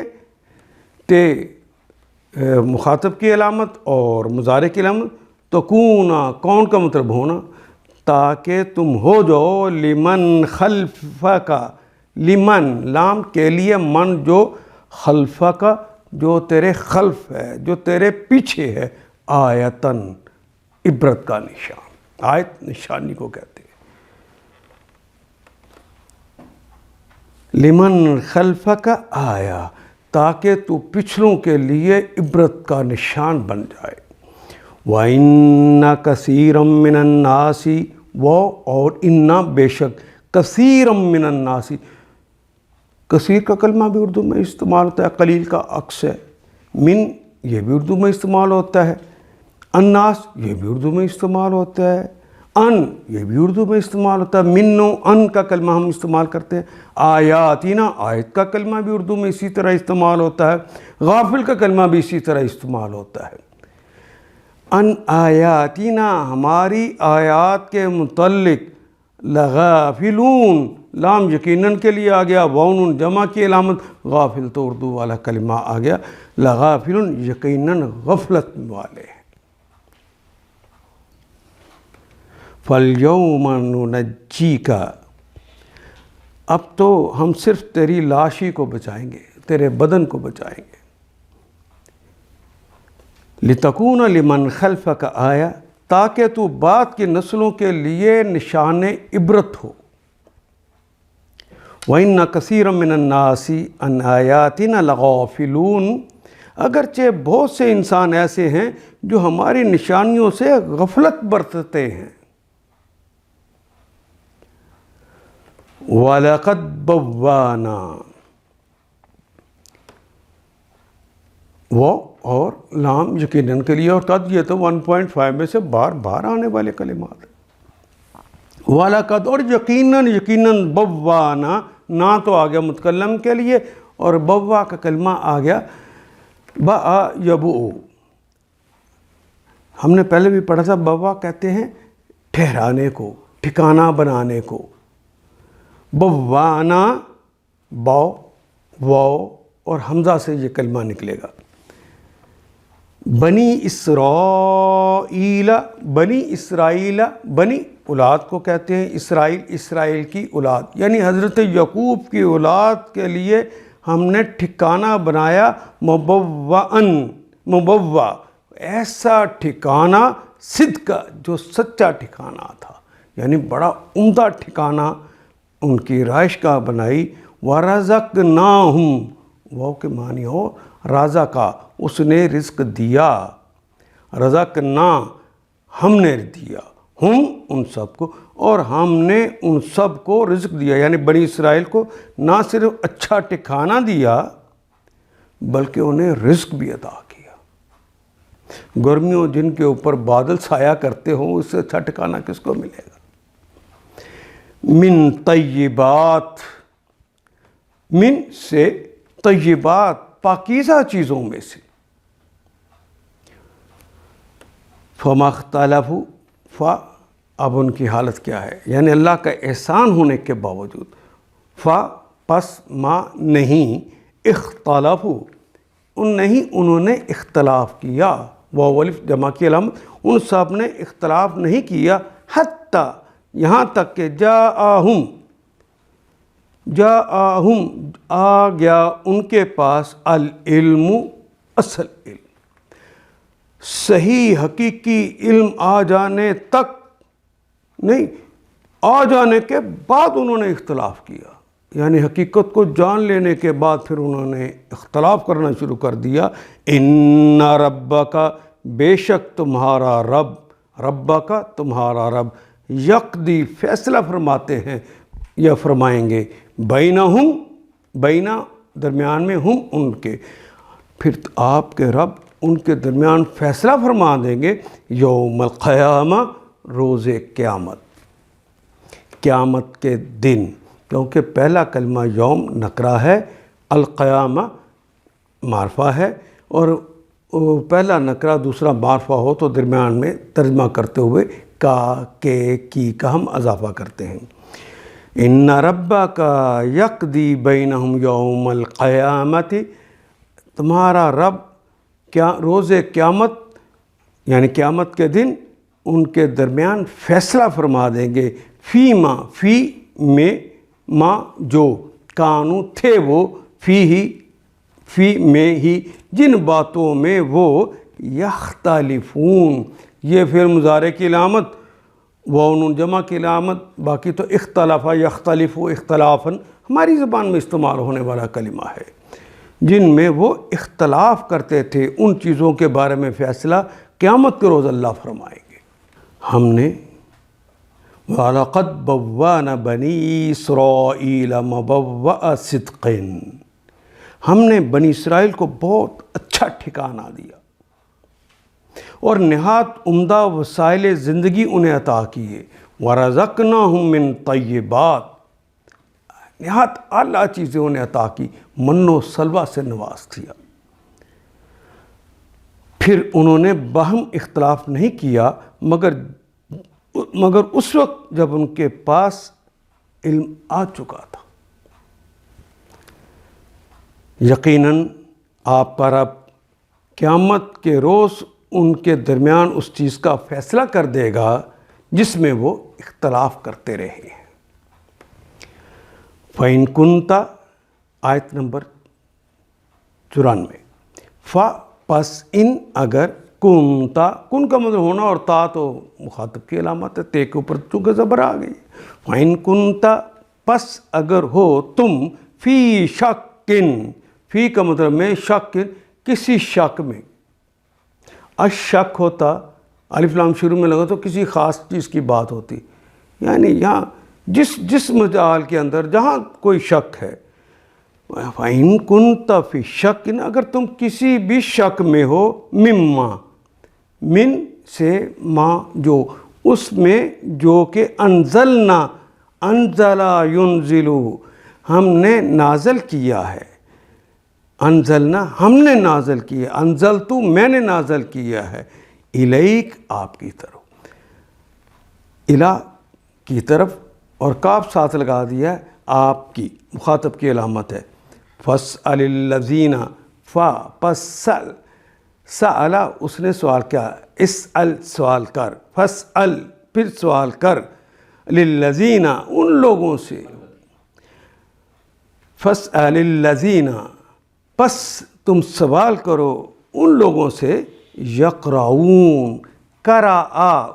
تے مخاطب کی علامت اور مضارع کی علامت. تکونا، کون کا مطلب ہونا، تاکہ تم ہو جاؤ، لمن خلفک، لمن لام کے لیے، من جو خلفک، جو تیرے خلف ہے، جو تیرے پیچھے ہے، آیتن، عبرت کا نشان. آیت نشانی کو کہتے ہیں. لمن خلفک آیا، تاکہ تو پچھلوں کے لیے عبرت کا نشان بن جائے. وَإِنَّ كَثِيرًا مِّنَ النَّاسِ، وہ اور اِنَّا بے شک، كَثِيرًا مِّنَ النَّاسِ، کثیر کا کلمہ بھی اردو میں استعمال ہوتا ہے، قلیل کا عکس ہے. من، یہ بھی اردو میں استعمال ہوتا ہے. الناس، یہ بھی اردو میں استعمال ہوتا ہے. ان، یہ بھی اردو میں استعمال ہوتا ہے. من و ان کا کلمہ ہم استعمال کرتے ہیں. آیاتنا، آیت کا کلمہ بھی اردو میں اسی طرح استعمال ہوتا ہے. غافل کا کلمہ بھی اسی طرح استعمال ہوتا ہے. ان آیاتنا، ہماری آیات کے متعلق، لغافلون، لام یقیناً کے لیے آ گیا، واؤن جمع کی علامت، غافل تو اردو والا کلمہ آ گیا. لغافلون، یقیناً غفلت والے ہیں. فَالْيَوْمَ نُنَجِّيكَ، اب تو ہم صرف تیری لاش ہی کو بچائیں گے، تیرے بدن کو بچائیں گے. لِتَكُونَ لِمَنْ خَلْفَكَ آیَةً، تاکہ تو بعد کی نسلوں کے لیے نشان عبرت ہو. وَإِنَّ كَثِيرًا مِّنَ النَّاسِ عَنْ آيَاتِنَا لَغَافِلُونَ، اگرچہ بہت سے انسان ایسے ہیں جو ہماری نشانیوں سے غفلت برتتے ہیں. وَلَقَدْ بَوَّأْنَا، وہ اور لام یقیناً کے لیے، اور قد یہ تو 1.5 میں سے بار بار آنے والے کلمات ہیں. وَلَقَدْ، اور یقیناً بَوَّأْنَا، نا تو آ گیا متکلم کے لیے، اور بوا کا کلمہ آ گیا بَأَ یبؤ. ہم نے پہلے بھی پڑھا تھا، بوا کہتے ہیں ٹھہرانے کو، ٹھکانہ بنانے کو. بوانا، باؤ واؤ اور حمزہ سے یہ کلمہ نکلے گا. بنی اسرائیل، بنی اسرائیل، بنی اولاد کو کہتے ہیں، اسرائیل اسرائیل کی اولاد، یعنی حضرت یعقوب کی اولاد کے لیے ہم نے ٹھکانہ بنایا. مبوّع، ایسا ٹھکانہ، صدق، جو سچا ٹھکانہ تھا، یعنی بڑا عمدہ ٹھکانہ ان کی رہائش گاہ بنائی. وَرَزَقْنَاهُمْ، وہ کے معنی ہو رازقہ، اس نے رزق دیا. رزقنا، ہم نے دیا، ہم ان سب کو، اور ہم نے ان سب کو رزق دیا، یعنی بنی اسرائیل کو نہ صرف اچھا ٹھکانہ دیا بلکہ انہیں رزق بھی عطا کیا. گرمیوں جن کے اوپر بادل سایہ کرتے ہوں، اس سے اچھا ٹھکانہ کس کو ملے گا. من طیبات، من سے طیبات، پاکیزہ چیزوں میں سے. فَمَا اخْتَلَفُوا، اب ان کی حالت کیا ہے، یعنی اللہ کا احسان ہونے کے باوجود. پس ما نہیں، اختلافو، انہوں نے اختلاف کیا. واو الف جمع کی علامت، ان سب نے اختلاف نہیں کیا. حتی، یہاں تک کہ جاءہم، آ گیا ان کے پاس العلم، اصل علم، صحیح حقیقی علم آ جانے تک نہیں، آ جانے کے بعد انہوں نے اختلاف کیا. یعنی حقیقت کو جان لینے کے بعد پھر انہوں نے اختلاف کرنا شروع کر دیا. ان ربک، بے شک تمہارا رب، ربک تمہارا رب، یقضی فیصلہ فرماتے ہیں یا فرمائیں گے، بینہم، بینا درمیان میں، ہم ان کے، پھر آپ کے رب ان کے درمیان فیصلہ فرما دیں گے. یوم القیامہ، روز قیامت، قیامت کے دن، کیونکہ پہلا کلمہ یوم نکرہ ہے، القیامہ معرفہ ہے، اور پہلا نکرہ دوسرا معرفہ ہو تو درمیان میں ترجمہ کرتے ہوئے کا، کے، کی کا ہم اضافہ کرتے ہیں. ان ربک یقضی بینہم یوم القیامت، تمہارا رب کیا روز قیامت یعنی قیامت کے دن ان کے درمیان فیصلہ فرما دیں گے. فی میں، ما جو، کانو تھے وہ، فی میں ہی، جن باتوں میں وہ، یختلفون، یہ پھر مضارع کی علامت، واو جمع کی علامت، باقی تو اختلف، یختلف، اختلافاً ہماری زبان میں استعمال ہونے والا کلمہ ہے، جن میں وہ اختلاف کرتے تھے. ان چیزوں کے بارے میں فیصلہ قیامت کے روز اللہ فرمائیں گے. ہم نے وَلَقَدْ بَوَّأْنَا بَنِي إِسْرَائِيلَ مَبَوَّأَ صِدْقٍ، ہم نے بنی اسرائیل کو بہت اچھا ٹھکانہ دیا اور نہایت عمدہ وسائل زندگی انہیں عطا کیے. وَرَزَقْنَاهُم مِّن طَیِّبَاتٍ، نہایت اعلیٰ چیزیں انہیں عطا کی، من و سلوہ سے نواز دیا. پھر انہوں نے باہم اختلاف نہیں کیا مگر اس وقت جب ان کے پاس علم آ چکا تھا. یقیناً آپ کا رب قیامت کے روز ان کے درمیان اس چیز کا فیصلہ کر دے گا جس میں وہ اختلاف کرتے رہے ہیں۔ فَإِن كُنْتَ آیت نمبر 94، پس ان اگر کنتا، کن کا مطلب ہونا اور تا تو مخاطب کی علامت ہے، تے کے اوپر چونکہ زبر آ گئی۔ فَإِن كُنْتَ پس اگر ہو تم فی شکن، فی کا مطلب میں شک، کسی شک میں، الشک ہوتا الف لام شروع میں لگا تو کسی خاص چیز کی بات ہوتی، یعنی یہاں جس مجال کے اندر جہاں کوئی شک ہے۔ فَإِن كُنْتَ فِي شَكٍ، اگر تم کسی بھی شک میں ہو، مما، من سے ما جو، اس میں جو کہ انزلنا، انزلا ینزلو، ہم نے نازل کیا ہے، انزلنا ہم نے نازل کیا، انزلتو میں نے نازل کیا ہے، الیک آپ کی طرف، الہ کی طرف، اور کاف ساتھ لگا دیا ہے، آپ کی مخاطب کی علامت ہے۔ فَاسْأَلِ الَّذِينَ پس سأل اس نے سوال کیا، اسأل سوال کر، فاسأل پھر سوال کر، للذین ان لوگوں سے، فاسأل الذین پس تم سوال کرو ان لوگوں سے، یقرؤون قرأ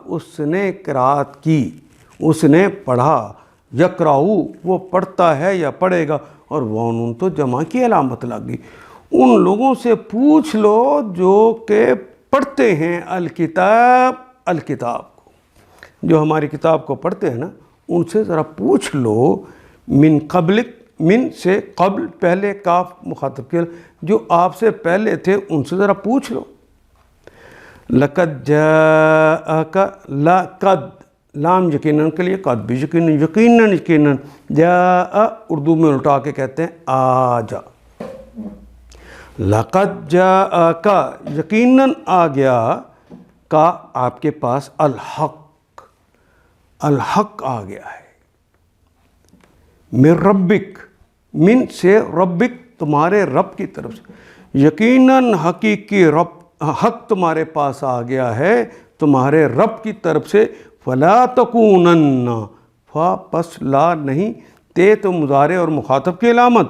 اس نے قرأت کی، اس نے پڑھا، یقرؤ وہ پڑھتا ہے یا پڑھے گا، اور وَنُون تو جمع کی علامت لگ گئی۔ ان لوگوں سے پوچھ لو جو کہ پڑھتے ہیں الکتاب کو، جو ہماری کتاب کو پڑھتے ہیں نا، ان سے ذرا پوچھ لو، من قبلک، من سے قبل پہلے کاف مخاطب کے، جو آپ سے پہلے تھے ان سے ذرا پوچھ لو۔ لقد جاءک، لقد لام یقیناً کے لیے، قد بھی یقیناً، جاء اردو میں الٹا کے کہتے ہیں آجا، لقد جاءک یقیناً آ گیا، کا آپ کے پاس، الحق آ گیا ہے، من ربک، من سے ربک تمہارے رب کی طرف سے، یقیناً حقیقی رب، حق تمہارے پاس آ گیا ہے تمہارے رب کی طرف سے۔ فلا تکونن، پس لا نہیں، تے تو مضارع اور مخاطب کی علامت،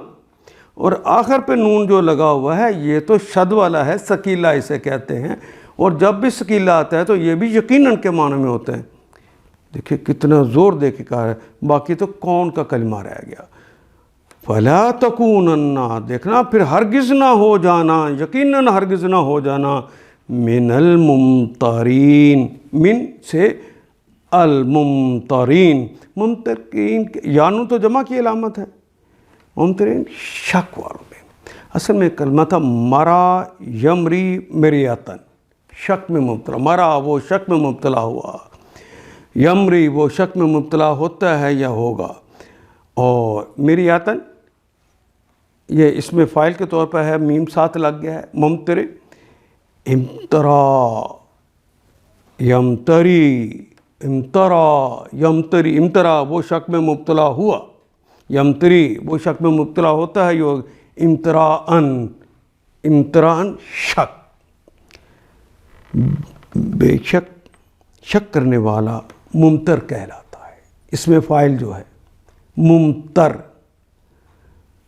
اور آخر پہ نون جو لگا ہوا ہے یہ تو شد والا ہے، ثقیلہ اسے کہتے ہیں، اور جب بھی ثقیلہ آتا ہے تو یہ بھی یقیناً کے معنی میں ہوتا ہے۔ دیکھیں کتنا زور دے کے کہا ہے، باقی تو کون کا کلمہ رہ گیا۔ فلا تکونن، دیکھنا پھر ہرگز نہ ہو جانا، یقیناً ہرگز نہ ہو جانا، من الممترین، من سے الممترین، ممترین یانو تو جمع کی علامت ہے، ممترین شک والوں میں، اصل میں کلمہ تھا مرا یمری مریاتن، شک میں مبتلا، مرا وہ شک میں مبتلا ہوا، یمری وہ شک میں مبتلا ہوتا ہے یا ہوگا، اور مریاتن یہ اس میں فاعل کے طور پر ہے، میم ساتھ لگ گیا ہے، ممتر، امترا یمتری، یمتری امترا وہ شک میں مبتلا ہوا، یمتری وہ شک میں مبتلا ہوتا ہے، یہ امتراً شک، بے شک شک کرنے والا ممتر کہلاتا ہے، اس میں فاعل جو ہے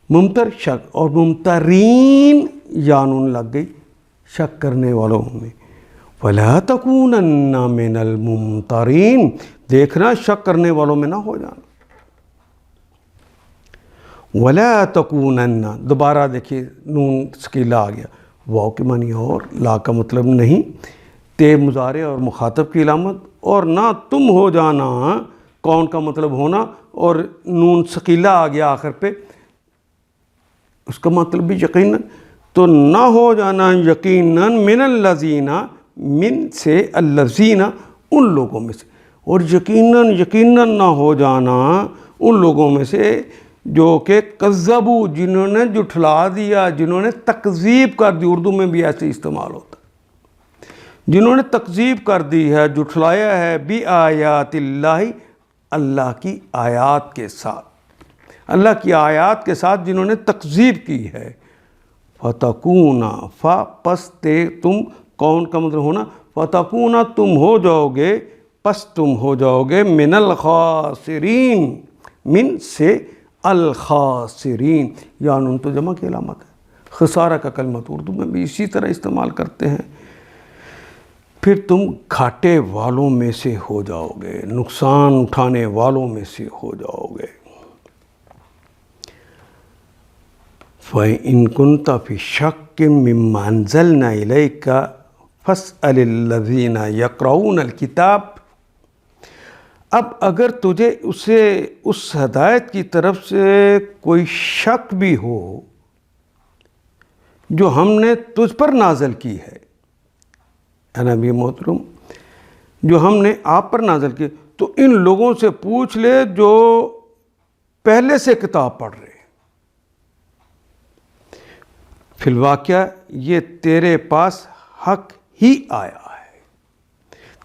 ممتر شک، اور ممترین یانون لگ گئی شک کرنے والوں میں۔ فَلَا تَكُونَنَّ مِنَ الْمُمْتَرِينَ، دیکھنا شک کرنے والوں میں نہ ہو جانا۔ وَلَا تَكُونَنَّ، دوبارہ دیکھیے نون ثقیلہ آ گیا، واو کے معنی اور، لا کا مطلب نہیں، تے مضارع اور مخاطب کی علامت، اور نہ تم ہو جانا، کون کا مطلب ہونا، اور نون ثقیلہ آ گیا آخر پہ، اس کا مطلب بھی یقیناً، تو نہ ہو جانا یقیناً، من الذین، من سے الذین ان لوگوں میں سے، اور یقیناً نہ ہو جانا ان لوگوں میں سے جو کہ کذبو، جنہوں نے جھٹلا دیا، جنہوں نے تکذیب کر دی، اردو میں بھی ایسے استعمال ہوتا ہے، جنہوں نے تکذیب کر دی ہے، جھٹلایا ہے، بی آیات اللہ، اللہ کی آیات کے ساتھ، اللہ کی آیات کے ساتھ جنہوں نے تکذیب کی ہے۔ فتکونا، پس تے تم، کون کا مطلب ہونا، فتکونا تم ہو جاؤ گے، پس تم ہو جاؤ گے من الخاسرین، من سے الخاسرین، یا نون تو جمع کی علامت ہے۔ خسارہ کا کلمہ اردو میں بھی اسی طرح استعمال کرتے ہیں۔ پھر تم گھاٹے والوں میں سے ہو جاؤ گے، نقصان اٹھانے والوں میں سے ہو جاؤ گے۔ فَإِن كُنْتَ فِي شَكٍّ مِّمَّا أَنزَلْنَا إِلَيْكَ فَاسْأَلِ الَّذِينَ يَقْرَؤُونَ الْكِتَابَ۔ اب اگر تجھے اس ہدایت کی طرف سے کوئی شک بھی ہو جو ہم نے تجھ پر نازل کی ہے، اے نبی محترم، جو ہم نے آپ پر نازل کی، تو ان لوگوں سے پوچھ لے جو پہلے سے کتاب پڑھ رہے ہیں۔ فی الواقعہ یہ تیرے پاس حق ہی آیا ہے،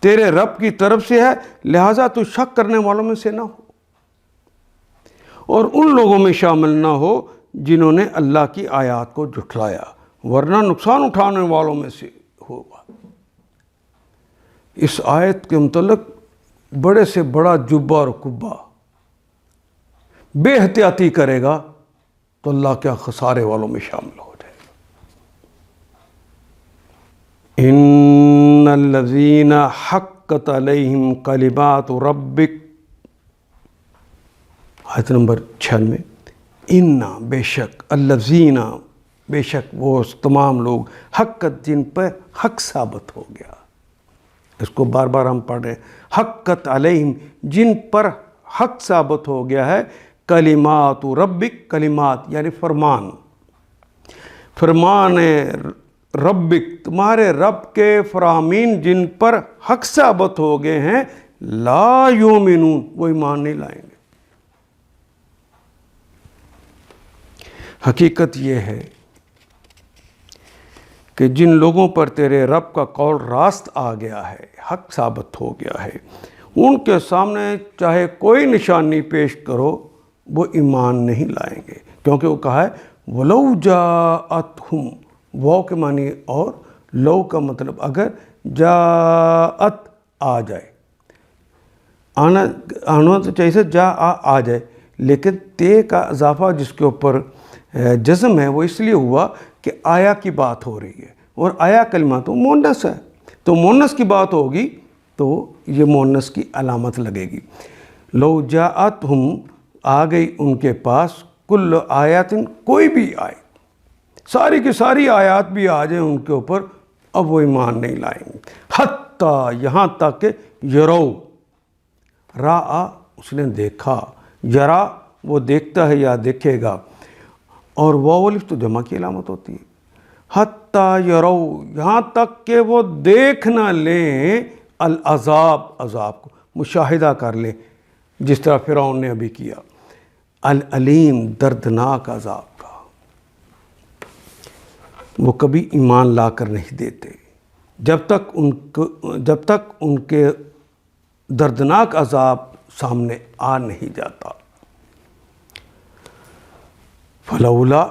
تیرے رب کی طرف سے ہے، لہٰذا تو شک کرنے والوں میں سے نہ ہو اور ان لوگوں میں شامل نہ ہو جنہوں نے اللہ کی آیات کو جھٹلایا، ورنہ نقصان اٹھانے والوں میں سے ہوگا۔ اس آیت کے متعلق بڑے سے بڑا جبہ اور کبہ بے احتیاطی کرے گا تو اللہ کیا خسارے والوں میں شامل ہو جائے گا۔ ان الذین حقت علیہم کلمات ربک، آیت نمبر 96، انا بے شک، الذین بے شک وہ تمام لوگ، حقت جن پر حق ثابت ہو گیا، اس کو بار بار ہم پڑھ رہے ہیں، حقت علیہم جن پر حق ثابت ہو گیا ہے، کلمات ربک، کلمات یعنی فرمان، فرمان ربک تمہارے رب کے فرامین جن پر حق ثابت ہو گئے ہیں، لا یؤمنون وہ ایمان نہیں لائیں گے۔ حقیقت یہ ہے کہ جن لوگوں پر تیرے رب کا قول راست آ گیا ہے، حق ثابت ہو گیا ہے، ان کے سامنے چاہے کوئی نشانی پیش کرو وہ ایمان نہیں لائیں گے، کیونکہ وہ کہا ہے وَلَوْ جَاءَتْهُمْ، وہ کے معنی اور لو کا مطلب اگر، جاءت آ جائے، آنا تو چاہیے سے جا آ جائے، لیکن تے کا اضافہ جس کے اوپر جزم ہے وہ اس لیے ہوا کہ آیا کی بات ہو رہی ہے، اور آیا کلمہ تو مونس ہے، تو مونس کی بات ہوگی تو یہ مونس کی علامت لگے گی۔ لو جاءتہم آ گئی ان کے پاس، کل آیات کوئی بھی آئے، ساری کی ساری آیات بھی آ جائیں ان کے اوپر، اب وہ ایمان نہیں لائیں گے، حتیٰ یہاں تک کہ یرو، را اس نے دیکھا، یرا وہ دیکھتا ہے یا دیکھے گا، اور واو الف تو جمع کی علامت ہوتی ہے، حتیٰ یرو یہاں تک کہ وہ دیکھ نہ لیں، العذاب عذاب کو مشاہدہ کر لیں، جس طرح فرعون نے ابھی کیا، العلیم دردناک عذاب کا۔ وہ کبھی ایمان لا کر نہیں دیتے جب تک ان کے دردناک عذاب سامنے آ نہیں جاتا۔ فلولا،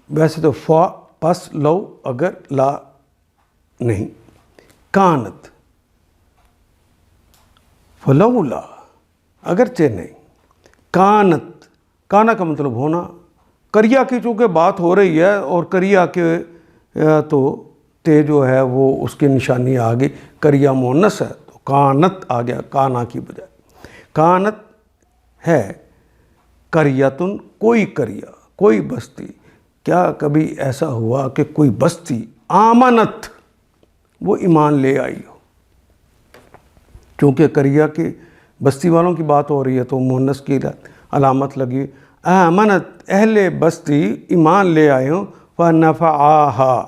ویسے تو فا پس لو اگر لا نہیں، کانت، فلولا اگرچہ نہیں، کانت، کانا کا مطلب ہونا، کریا کی چونکہ بات ہو رہی ہے اور کریا کے تو تے جو ہے وہ اس کی نشانی آ گئی، کریا مونس ہے تو کانت آ گیا کانا کی بجائے، کانت ہے کریتن کوئی کریا، کوئی بستی، کیا کبھی ایسا ہوا کہ کوئی بستی آمنت وہ ایمان لے آئی ہو، چونکہ کریا کی بستی والوں کی بات ہو رہی ہے تو مونس کی علامت لگی، آمنت اہل بستی ایمان لے آئے ہوں، فَنَفَعَهَا،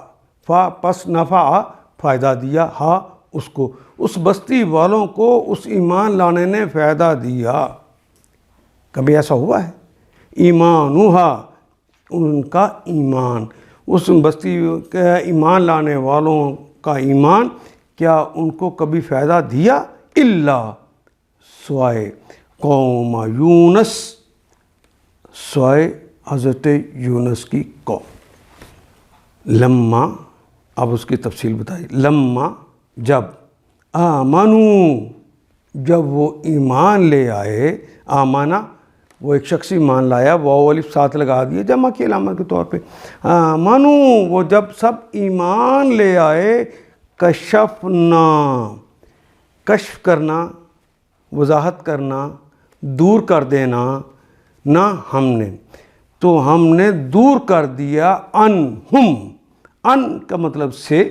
فا پس نفع فائدہ دیا، ہا اس کو، اس بستی والوں کو اس ایمان لانے نے فائدہ دیا، کبھی ایسا ہوا ہے؟ ایمانوہا ان کا ایمان، اس بستی کے ایمان لانے والوں کا ایمان کیا ان کو کبھی فائدہ دیا؟ الا سوائے قوم یونس، سوائے حضرت یونس کی قوم۔ لما، اب اس کی تفصیل بتائی، لما جب، آمنو، جب وہ ایمان لے آئے، آمانہ وہ ایک شخص ایمان لایا، واو الف ساتھ لگا دیے جمع کی علامت کے طور پہ، آمنو وہ جب سب ایمان لے آئے، کشفنا، کشف کرنا، وضاحت کرنا، دور کر دینا، نہ ہم نے، تو ہم نے دور کر دیا، انہم، ان کا مطلب سے،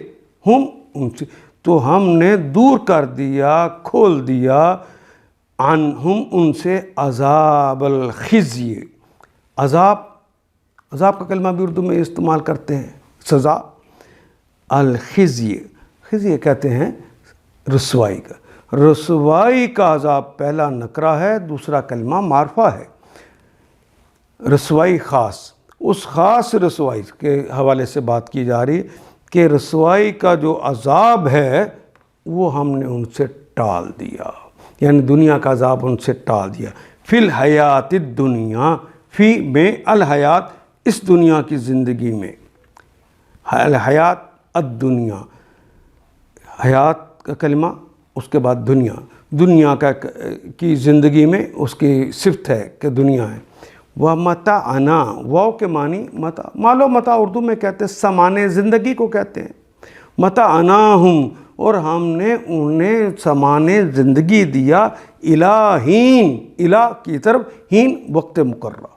ہم ان سے، تو ہم نے دور کر دیا، کھول دیا، عنہم ان سے، عذاب الخزی، عذاب، عذاب کا کلمہ بھی اردو میں استعمال کرتے ہیں، سزا، الخزی، خزی کہتے ہیں رسوائی کا، رسوائی کا عذاب پہلا نکرہ ہے، دوسرا کلمہ معرفہ ہے، رسوائی خاص، اس خاص رسوائی کے حوالے سے بات کی جا رہی ہے کہ رسوائی کا جو عذاب ہے وہ ہم نے ان سے ٹال دیا، یعنی دنیا کا عذاب ان سے ٹال دیا، فی الحیات الدنیا، فی میں الحیات، اس دنیا کی زندگی میں، الحیات الدنیا، حیات کا کلمہ اس کے بعد دنیا، دنیا کی زندگی میں اس کی صفت ہے کہ دنیا ہے، وَمَتَعْنَا، واو کے معنی متع، مال و متاع اردو میں کہتے ہیں سامان زندگی کو کہتے ہیں، مَتَعْنَاهُمْ، اور ہم نے انہیں سامان زندگی دیا، الہین، الہ کی طرف، ہین وقت مقررہ،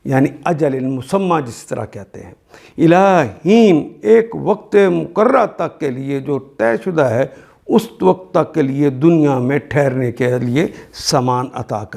یعنی اجل مسمى جس طرح کہتے ہیں، الہین ایک وقت مقررہ تک کے لیے جو طے شدہ ہے، اس وقت تک کے لیے دنیا میں ٹھہرنے کے لیے سامان عطا کر